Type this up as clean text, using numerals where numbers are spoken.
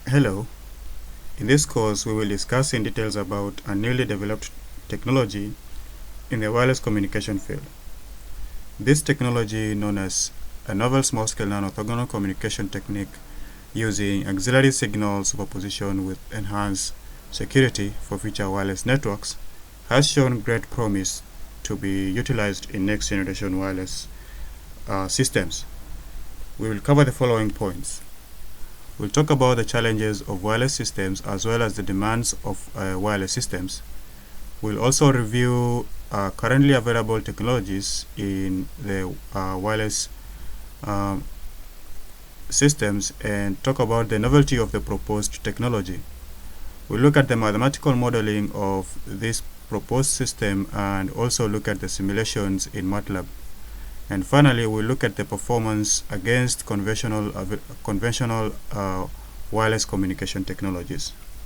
Hello, in this course we will discuss in details about a newly developed technology in the wireless communication field. This technology, known as a novel small-scale non-orthogonal communication technique using auxiliary signal superposition with enhanced security for future wireless networks, has shown great promise to be utilized in next generation wireless systems. We will cover the following points. We'll talk about the challenges of wireless systems as well as the demands of wireless systems. We'll also review currently available technologies in the wireless systems and talk about the novelty of the proposed technology. We'll look at the mathematical modeling of this proposed system and also look at the simulations in MATLAB. And finally, we'll look at the performance against conventional wireless communication technologies.